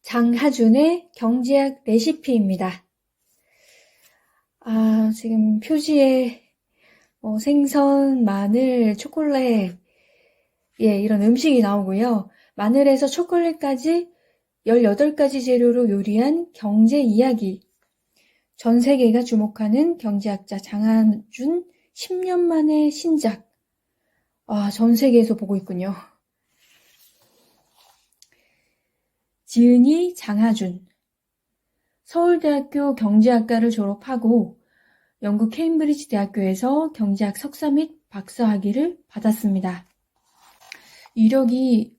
장하준의 경제학 레시피입니다. 지금 표지에 생선, 마늘, 초콜릿, 이런 음식이 나오고요. 마늘에서 초콜릿까지 18가지 재료로 요리한 경제 이야기. 전 세계가 주목하는 경제학자 장하준 10년 만의 신작. 전 세계에서 보고 있군요. 지은이 장하준. 서울대학교 경제학과를 졸업하고 영국 케임브리지 대학교에서 경제학 석사 및 박사학위를 받았습니다. 이력이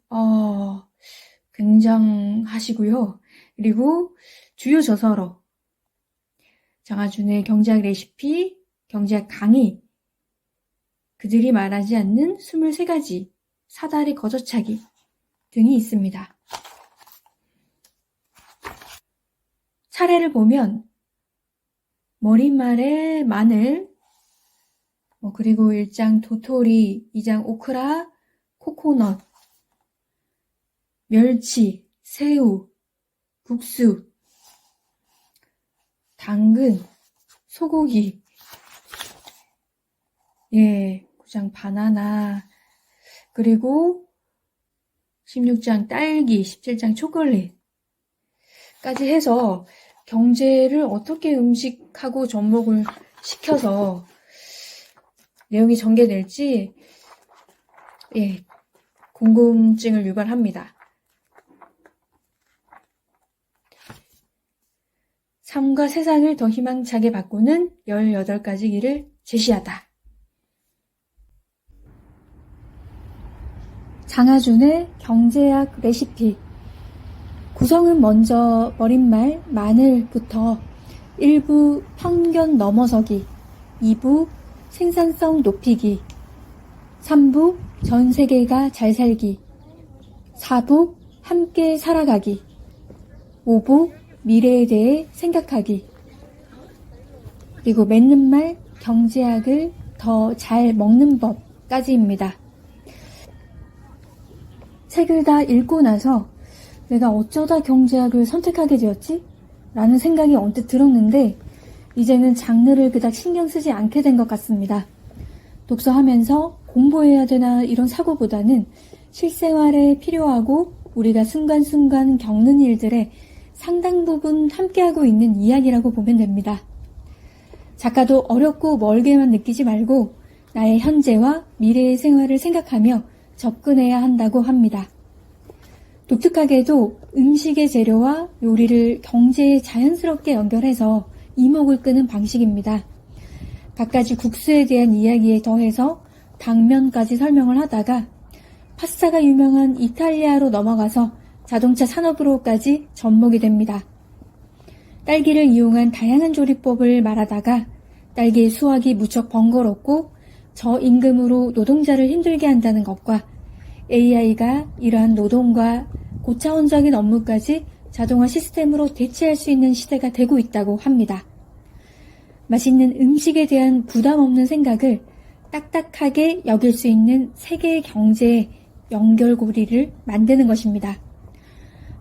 굉장하시고요. 그리고 주요 저서로 장하준의 경제학 레시피, 경제학 강의, 그들이 말하지 않는 23가지, 사다리 거저차기 등이 있습니다. 차례를 보면 머릿말에 마늘, 그리고 1장 도토리, 2장 오크라, 코코넛, 멸치, 새우, 국수, 당근, 소고기, 9장 바나나, 그리고 16장 딸기, 17장 초콜릿까지 해서 경제를 어떻게 음식하고 접목을 시켜서 내용이 전개될지 궁금증을 유발합니다. 삶과 세상을 더 희망차게 바꾸는 18가지 길을 제시하다. 장하준의 경제학 레시피. 구성은 먼저 머릿말 마늘부터 1부 편견 넘어서기, 2부 생산성 높이기, 3부 전 세계가 잘 살기, 4부 함께 살아가기, 5부 미래에 대해 생각하기, 그리고 맺는 말 경제학을 더 잘 먹는 법까지입니다. 책을 다 읽고 나서 내가 어쩌다 경제학을 선택하게 되었지? 라는 생각이 언뜻 들었는데 이제는 장르를 그닥 신경 쓰지 않게 된 것 같습니다. 독서하면서 공부해야 되나 이런 사고보다는 실생활에 필요하고 우리가 순간순간 겪는 일들의 상당 부분 함께하고 있는 이야기라고 보면 됩니다. 작가도 어렵고 멀게만 느끼지 말고 나의 현재와 미래의 생활을 생각하며 접근해야 한다고 합니다. 독특하게도 음식의 재료와 요리를 경제에 자연스럽게 연결해서 이목을 끄는 방식입니다. 갖가지 국수에 대한 이야기에 더해서 당면까지 설명을 하다가 파스타가 유명한 이탈리아로 넘어가서 자동차 산업으로까지 접목이 됩니다. 딸기를 이용한 다양한 조리법을 말하다가 딸기의 수확이 무척 번거롭고 저임금으로 노동자를 힘들게 한다는 것과 AI가 이러한 노동과 고차원적인 업무까지 자동화 시스템으로 대체할 수 있는 시대가 되고 있다고 합니다. 맛있는 음식에 대한 부담 없는 생각을 딱딱하게 여길 수 있는 세계의 경제의 연결고리를 만드는 것입니다.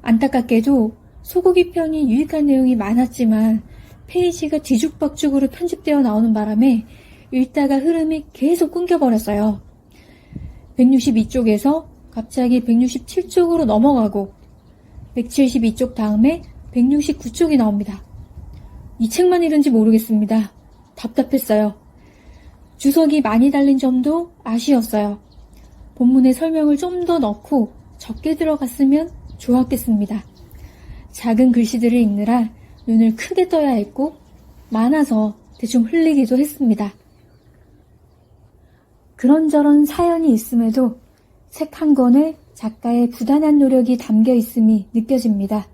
안타깝게도 소고기 편이 유익한 내용이 많았지만 페이지가 뒤죽박죽으로 편집되어 나오는 바람에 읽다가 흐름이 계속 끊겨버렸어요. 162쪽에서 갑자기 167쪽으로 넘어가고 172쪽 다음에 169쪽이 나옵니다. 이 책만 읽은지 모르겠습니다. 답답했어요. 주석이 많이 달린 점도 아쉬웠어요. 본문에 설명을 좀 더 넣고 적게 들어갔으면 좋았겠습니다. 작은 글씨들을 읽느라 눈을 크게 떠야 했고 많아서 대충 흘리기도 했습니다. 그런저런 사연이 있음에도 책 한 권에 작가의 부단한 노력이 담겨 있음이 느껴집니다.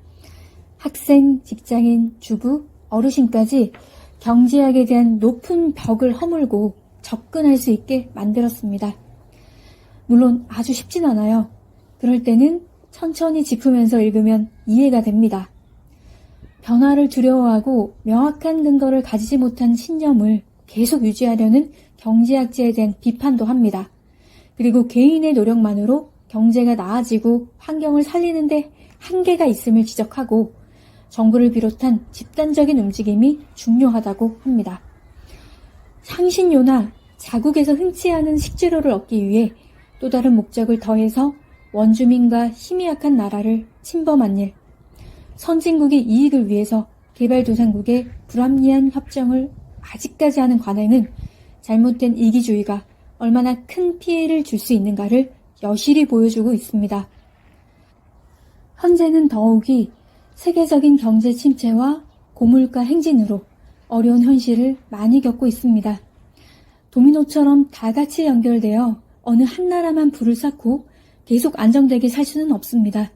학생, 직장인, 주부, 어르신까지 경제학에 대한 높은 벽을 허물고 접근할 수 있게 만들었습니다. 물론 아주 쉽진 않아요. 그럴 때는 천천히 짚으면서 읽으면 이해가 됩니다. 변화를 두려워하고 명확한 근거를 가지지 못한 신념을 계속 유지하려는 경제학자에 대한 비판도 합니다. 그리고 개인의 노력만으로 경제가 나아지고 환경을 살리는데 한계가 있음을 지적하고 정부를 비롯한 집단적인 움직임이 중요하다고 합니다. 향신료나 자국에서 흔치 않은 식재료를 얻기 위해 또 다른 목적을 더해서 원주민과 힘이 약한 나라를 침범한 일, 선진국의 이익을 위해서 개발도상국의 불합리한 협정을 아직까지 하는 관행은 잘못된 이기주의가 얼마나 큰 피해를 줄 수 있는가를 여실히 보여주고 있습니다. 현재는 더욱이 세계적인 경제 침체와 고물가 행진으로 어려운 현실을 많이 겪고 있습니다. 도미노처럼 다 같이 연결되어 어느 한 나라만 불을 쌓고 계속 안정되게 살 수는 없습니다.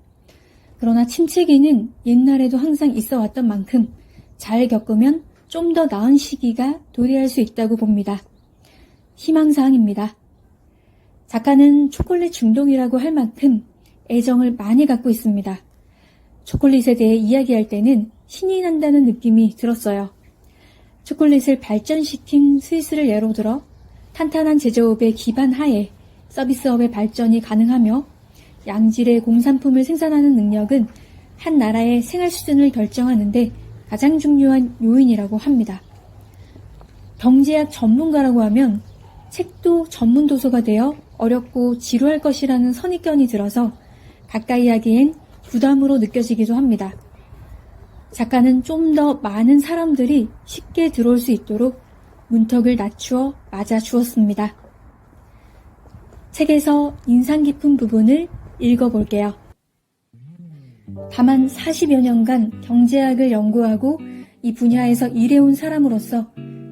그러나 침체기는 옛날에도 항상 있어 왔던 만큼 잘 겪으면 좀 더 나은 시기가 도래할 수 있다고 봅니다. 희망사항입니다. 작가는 초콜릿 중독이라고 할 만큼 애정을 많이 갖고 있습니다. 초콜릿에 대해 이야기할 때는 신이 난다는 느낌이 들었어요. 초콜릿을 발전시킨 스위스를 예로 들어 탄탄한 제조업의 기반 하에 서비스업의 발전이 가능하며 양질의 공산품을 생산하는 능력은 한 나라의 생활 수준을 결정하는데 가장 중요한 요인이라고 합니다. 경제학 전문가라고 하면 책도 전문 도서가 되어 어렵고 지루할 것이라는 선입견이 들어서 가까이 하기엔 부담으로 느껴지기도 합니다. 작가는 좀 더 많은 사람들이 쉽게 들어올 수 있도록 문턱을 낮추어 맞아 주었습니다. 책에서 인상 깊은 부분을 읽어볼게요. 다만 40여 년간 경제학을 연구하고 이 분야에서 일해온 사람으로서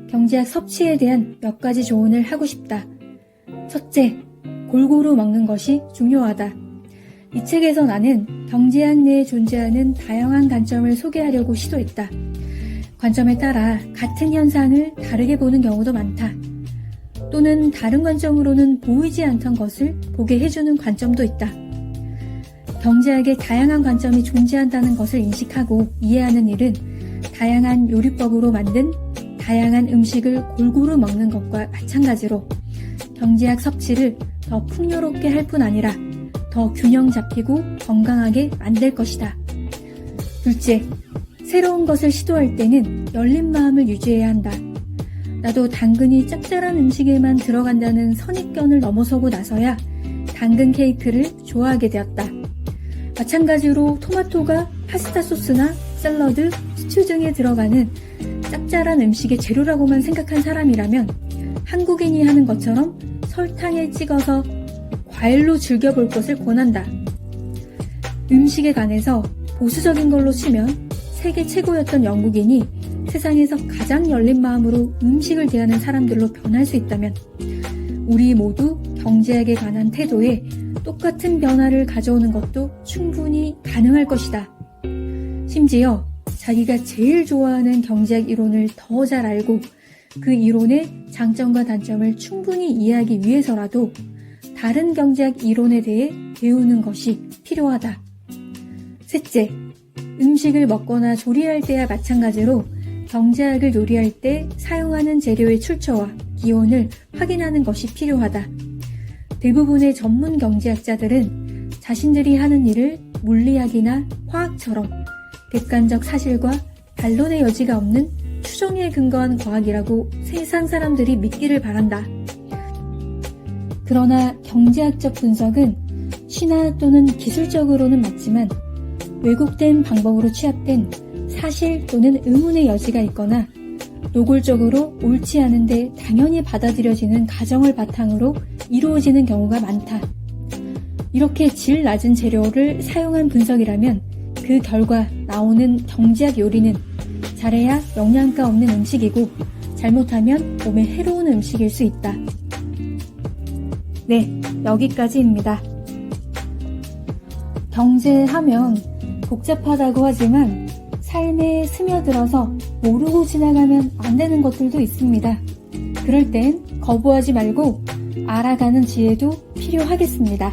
경제학 섭취에 대한 몇 가지 조언을 하고 싶다. 첫째, 골고루 먹는 것이 중요하다. 이 책에서 나는 경제학 내에 존재하는 다양한 관점을 소개하려고 시도했다. 관점에 따라 같은 현상을 다르게 보는 경우도 많다. 또는 다른 관점으로는 보이지 않던 것을 보게 해주는 관점도 있다. 경제학의 다양한 관점이 존재한다는 것을 인식하고 이해하는 일은 다양한 요리법으로 만든 다양한 음식을 골고루 먹는 것과 마찬가지로 경제학 섭취를 더 풍요롭게 할 뿐 아니라 더 균형 잡히고 건강하게 만들 것이다. 둘째, 새로운 것을 시도할 때는 열린 마음을 유지해야 한다. 나도 당근이 짭짤한 음식에만 들어간다는 선입견을 넘어서고 나서야 당근 케이크를 좋아하게 되었다. 마찬가지로 토마토가 파스타 소스나 샐러드, 스튜 등에 들어가는 짭짤한 음식의 재료라고만 생각한 사람이라면 한국인이 하는 것처럼 설탕에 찍어서 과일로 즐겨볼 것을 권한다. 음식에 관해서 보수적인 걸로 치면 세계 최고였던 영국인이 세상에서 가장 열린 마음으로 음식을 대하는 사람들로 변할 수 있다면 우리 모두 경제학에 관한 태도에 똑같은 변화를 가져오는 것도 충분히 가능할 것이다. 심지어 자기가 제일 좋아하는 경제학 이론을 더 잘 알고 그 이론의 장점과 단점을 충분히 이해하기 위해서라도 다른 경제학 이론에 대해 배우는 것이 필요하다. 셋째, 음식을 먹거나 조리할 때와 마찬가지로 경제학을 요리할 때 사용하는 재료의 출처와 기원을 확인하는 것이 필요하다. 대부분의 전문 경제학자들은 자신들이 하는 일을 물리학이나 화학처럼 객관적 사실과 반론의 여지가 없는 추정에 근거한 과학이라고 세상 사람들이 믿기를 바란다. 그러나 경제학적 분석은 신화 또는 기술적으로는 맞지만 왜곡된 방법으로 취합된 사실 또는 의문의 여지가 있거나 노골적으로 옳지 않은데 당연히 받아들여지는 가정을 바탕으로 이루어지는 경우가 많다. 이렇게 질 낮은 재료를 사용한 분석이라면 그 결과 나오는 경제학 요리는 잘해야 영양가 없는 음식이고 잘못하면 몸에 해로운 음식일 수 있다. 네, 여기까지입니다. 경제하면 복잡하다고 하지만 삶에 스며들어서 모르고 지나가면 안 되는 것들도 있습니다. 그럴 땐 거부하지 말고 알아가는 지혜도 필요하겠습니다.